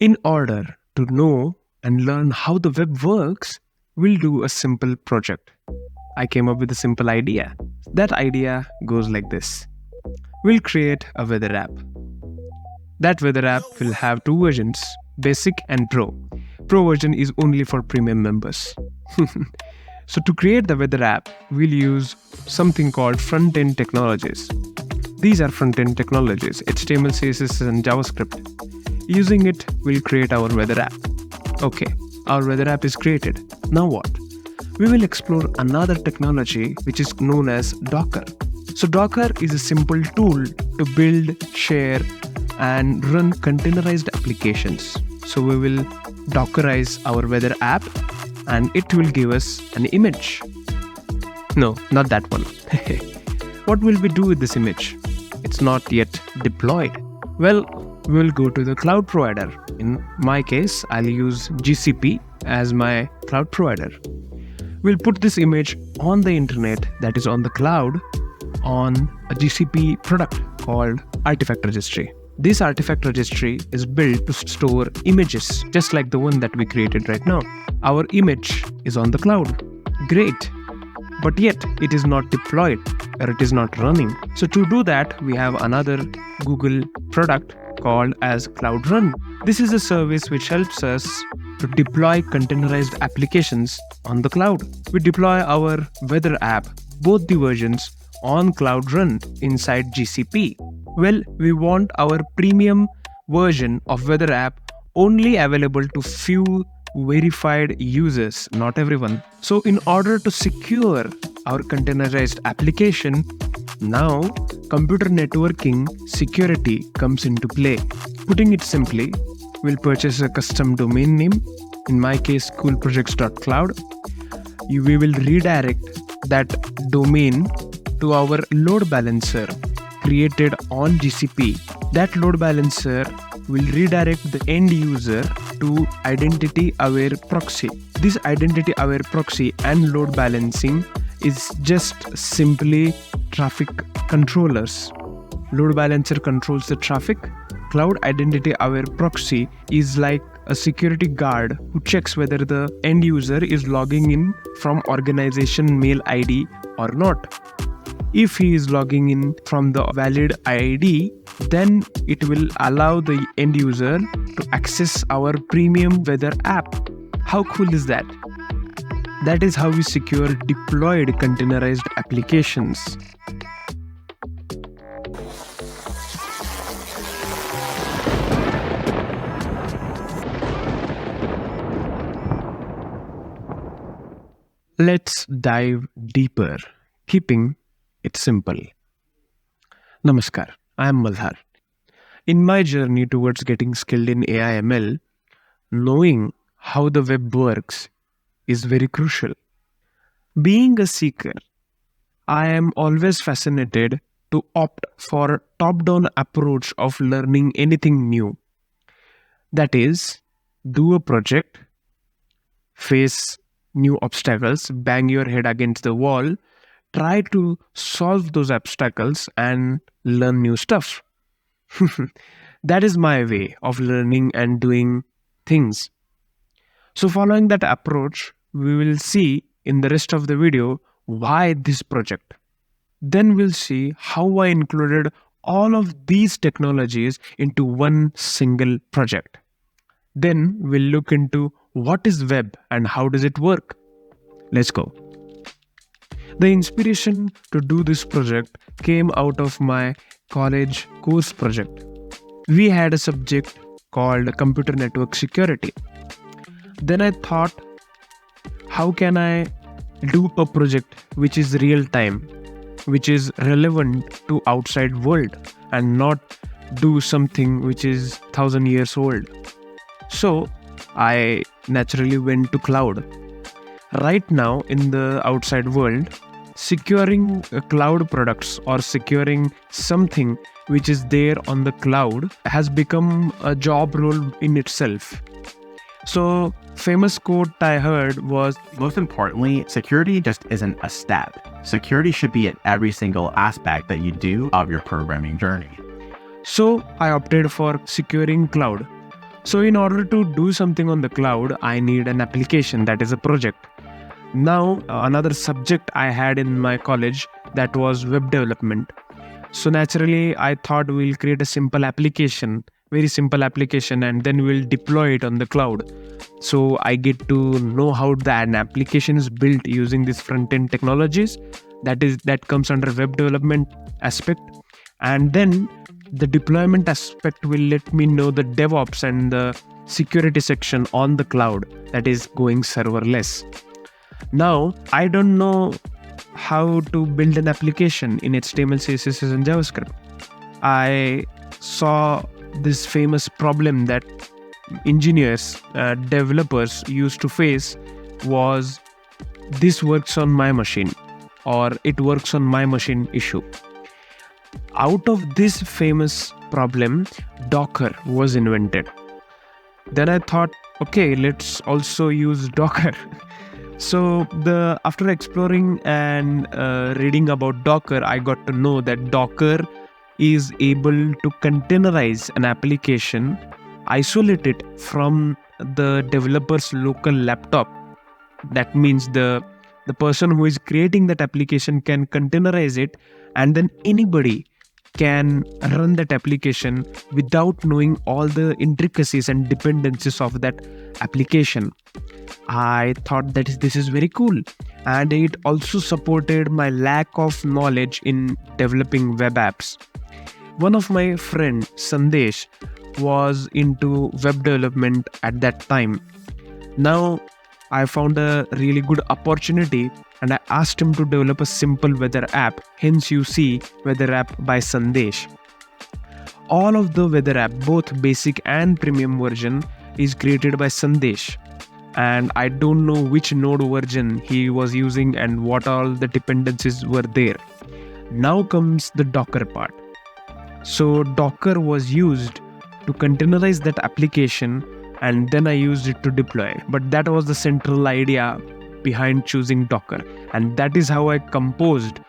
In order to know and learn how the web works, we'll do a simple project. I came up with a simple idea. That idea goes like this. We'll create a weather app. That weather app will have two versions, Basic and Pro. Pro version is only for premium members. So to create the weather app, we'll use something called front-end technologies. These are front-end technologies, HTML, CSS, and JavaScript. Using it, we'll create our weather app. Okay, our weather app is created. Now what? We will explore another technology which is known as Docker. So Docker is a simple tool to build, share, and run containerized applications. So we will Dockerize our weather app and it will give us an image. No, not that one. What will we do with this image? It's not yet deployed. Well, we will go to the cloud provider. In my case, I'll use GCP as my cloud provider. We'll put this image on the internet, that is on the cloud, on a GCP product called Artifact Registry. This artifact registry is built to store images, just like the one that we created right now. Our image is on the cloud. Great. But yet, it is not deployed or it is not running. So to do that, we have another Google product called as Cloud Run. This is a service which helps us to deploy containerized applications on the cloud. We deploy our weather app, both the versions, on Cloud Run inside GCP. Well, we want our premium version of weather app only available to few verified users, not everyone. So in order to secure our containerized application, now computer networking security comes into play. Putting it simply, we'll purchase a custom domain name, in my case coolprojects.cloud. We will redirect that domain to our load balancer created on GCP. That load balancer will redirect the end user to identity-aware proxy. This identity-aware proxy and load balancing is just simply traffic controllers. Load balancer controls the traffic. Cloud identity-aware proxy is like a security guard who checks whether the end user is logging in from organization mail ID or not. If he is logging in from the valid ID, then it will allow the end user to access our premium weather app. How cool is that? That is how we secure deployed containerized applications. Let's dive deeper, keeping it simple. Namaskar, I am Malhar. In my journey towards getting skilled in AI/ML, knowing how the web works is very crucial. Being a seeker, I am always fascinated to opt for a top-down approach of learning anything new. That is, do a project, face new obstacles, bang your head against the wall, try to solve those obstacles and learn new stuff. That is my way of learning and doing things. So following that approach, we will see in the rest of the video why this project. Then we'll see how I included all of these technologies into one single project. Then we'll look into what is web and how does it work. Let's go. The inspiration to do this project came out of my college course project. We had a subject called Computer Network Security. Then I thought, how can I do a project which is real time, which is relevant to outside world and not do something which is 1,000 years old. So I naturally went to cloud. Right now in the outside world, securing cloud products or securing something which is there on the cloud has become a job role in itself. So famous quote I heard was, most importantly, security just isn't a step. Security should be at every single aspect that you do of your programming journey. So I opted for securing cloud. So in order to do something on the cloud, I need an application, that is a project. Now, another subject I had in my college, that was web development. So naturally, I thought we'll create a simple application, very simple application, and then we'll deploy it on the cloud. So I get to know how an application is built using these front-end technologies. That comes under web development aspect. And then the deployment aspect will let me know the DevOps and the security section on the cloud, that is going serverless. Now, I don't know how to build an application in HTML, CSS, and JavaScript. I saw this famous problem that engineers, developers used to face was, this works on my machine, or it works on my machine issue. Out of this famous problem, Docker was invented. Then I thought, okay, let's also use Docker. So after exploring and reading about Docker, I got to know that Docker is able to containerize an application, isolate it from the developer's local laptop. That means the person who is creating that application can containerize it, and then anybody can run that application without knowing all the intricacies and dependencies of that application. I thought that this is very cool, and it also supported my lack of knowledge in developing web apps. One of my friend, Sandesh, was into web development at that time. Now I found a really good opportunity, and I asked him to develop a simple weather app. Hence you see Weather App by Sandesh. All of the weather app, both basic and premium version, is created by Sandesh. And I don't know which node version he was using and what all the dependencies were there. Now comes the Docker part. So Docker was used to containerize that application, and then I used it to deploy. But that was the central idea behind choosing Docker, and that is how I composed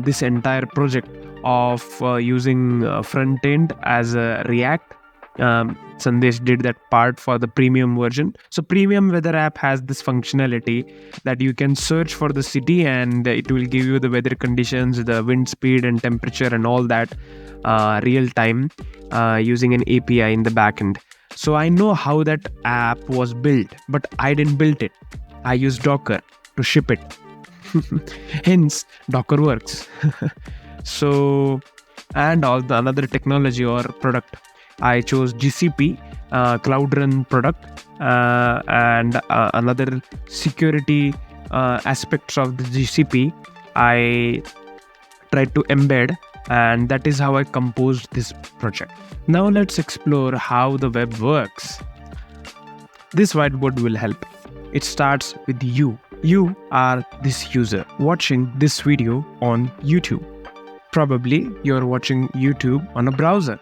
this entire project of using front end as a React. Sandesh did that part for the premium version. So premium weather app has this functionality that you can search for the city and it will give you the weather conditions, the wind speed and temperature and all that real time using an API in the backend. So I know how that app was built, but I didn't build it. I used Docker to ship it. Hence, Docker works. So, and all the another technology or product, I chose GCP, Cloud Run product, and another security aspects of the GCP I tried to embed, and that is how I composed this project. Now let's explore how the web works. This whiteboard will help. It starts with you. You are this user watching this video on YouTube. Probably you're watching YouTube on a browser.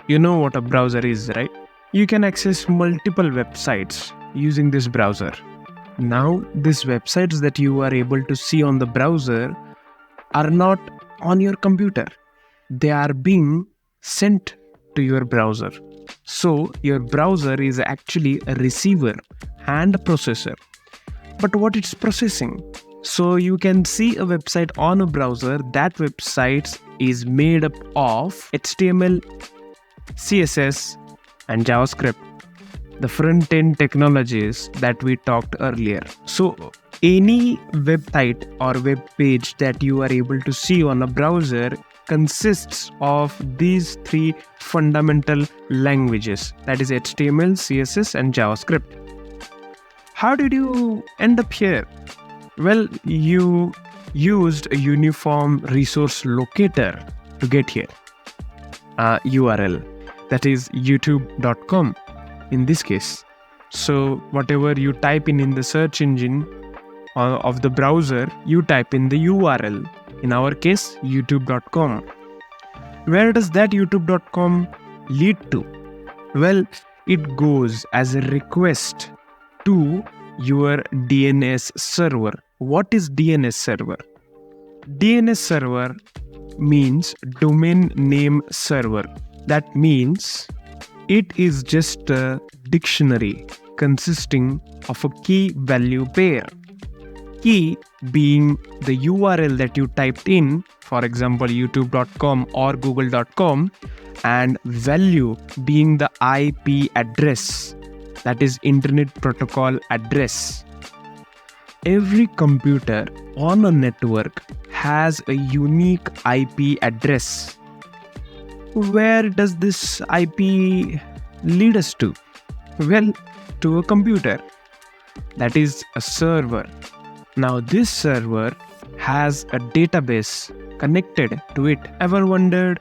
You know what a browser is, right? You can access multiple websites using this browser. Now, these websites that you are able to see on the browser are not on your computer. They are being sent to your browser. So, your browser is actually a receiver and a processor. But what it's processing? So, you can see a website on a browser. That website is made up of HTML, CSS, and JavaScript, the front-end technologies that we talked earlier. So any website or web page that you are able to see on a browser consists of these three fundamental languages, that is HTML, CSS, and JavaScript. How did you end up here? Well, you used a uniform resource locator to get here. URL, that is youtube.com in this case. So whatever you type in the search engine of the browser, you type in the URL. In our case, youtube.com. Where does that youtube.com lead to? Well, it goes as a request to your DNS server. What is DNS server? DNS server means domain name server. That means It is just a dictionary consisting of a key value pair. Key being the URL that you typed in, for example, youtube.com or google.com, and value being the IP address, that is Internet Protocol address. Every computer on a network has a unique IP address. Where does this IP lead us to? Well, to a computer. That is a server. Now this server has a database connected to it. Ever wondered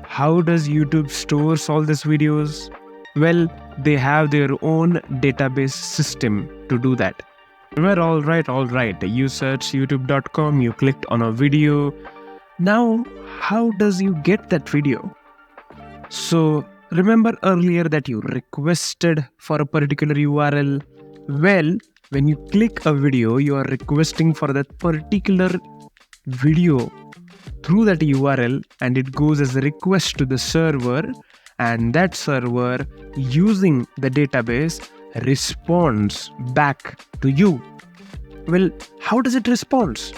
how does YouTube stores all these videos? Well, they have their own database system to do that. Well, all right. You search youtube.com, you clicked on a video. Now, how does you get that video? So, remember earlier that you requested for a particular URL? Well, when you click a video, you are requesting for that particular video through that URL, and it goes as a request to the server, and that server, using the database, responds back to you. Well, how does it respond?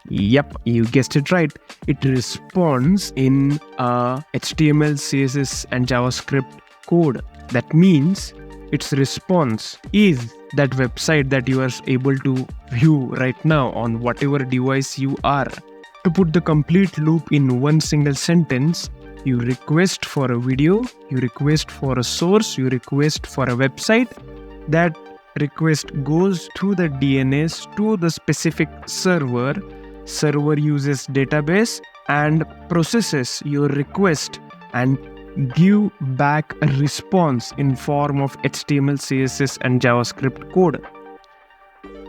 Yep, you guessed it right. It responds in HTML, CSS and JavaScript code. That means its response is that website that you are able to view right now on whatever device you are. To put the complete loop in one single sentence, you request for a video, you request for a source, you request for a website. That request goes through the DNS to the specific server. Server uses database and processes your request and give back a response in form of HTML, CSS and JavaScript code.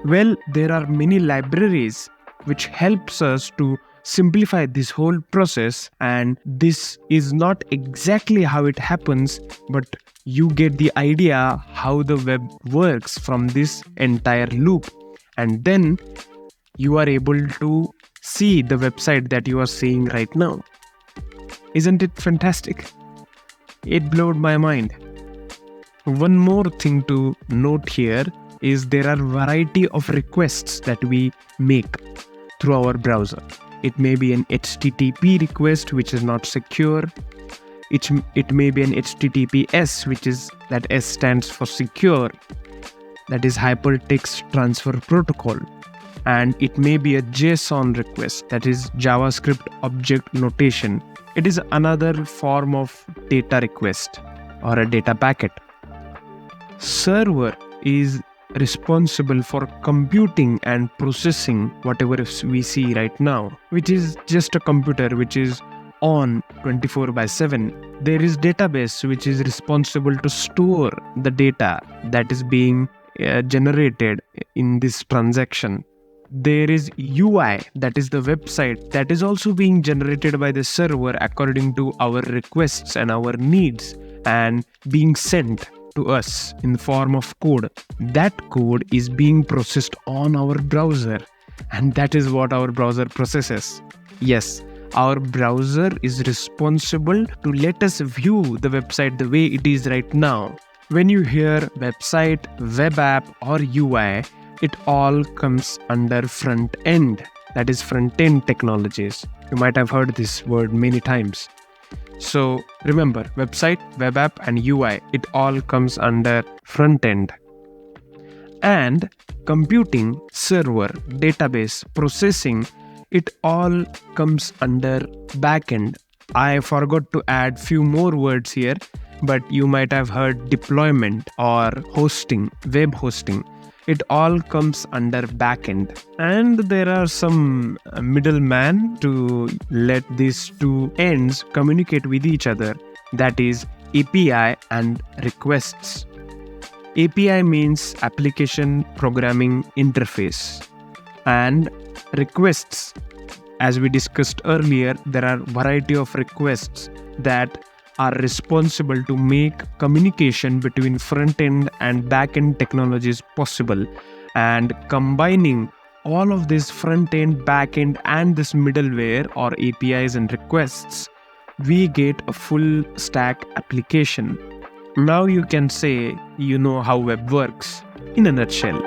Well, there are many libraries which helps us to simplify this whole process, and this is not exactly how it happens, but you get the idea how the web works from this entire loop, and then you are able to see the website that you are seeing right now. Isn't it fantastic? It blew my mind. One more thing to note here is there are variety of requests that we make through our browser. It may be an HTTP request, which is not secure. It may be an HTTPS, which is that S stands for secure. That is Hypertext Transfer Protocol. And it may be a JSON request, that is JavaScript Object Notation. It is another form of data request or a data packet. Server is responsible for computing and processing whatever we see right now, which is just a computer which is on 24/7. There is database which is responsible to store the data that is being generated in this transaction. There is UI, that is the website that is also being generated by the server according to our requests and our needs and being sent to us in the form of code. That code is being processed on our browser, and that is what our browser processes. Yes, our browser is responsible to let us view the website the way it is right now. When you hear website, web app or UI, it all comes under front end. That is front end technologies. You might have heard this word many times. So remember, website, web app and UI, it all comes under front end. And computing, server, database, processing, it all comes under backend. I forgot to add few more words here, but you might have heard deployment or hosting, web hosting. It all comes under backend. And there are some middlemen to let these two ends communicate with each other. That is API and requests. API means Application Programming Interface. And requests, as we discussed earlier, there are variety of requests that are responsible to make communication between front-end and back-end technologies possible. And combining all of this front-end, back-end and this middleware or APIs and requests, we get a full stack application. Now you can say you know how web works in a nutshell.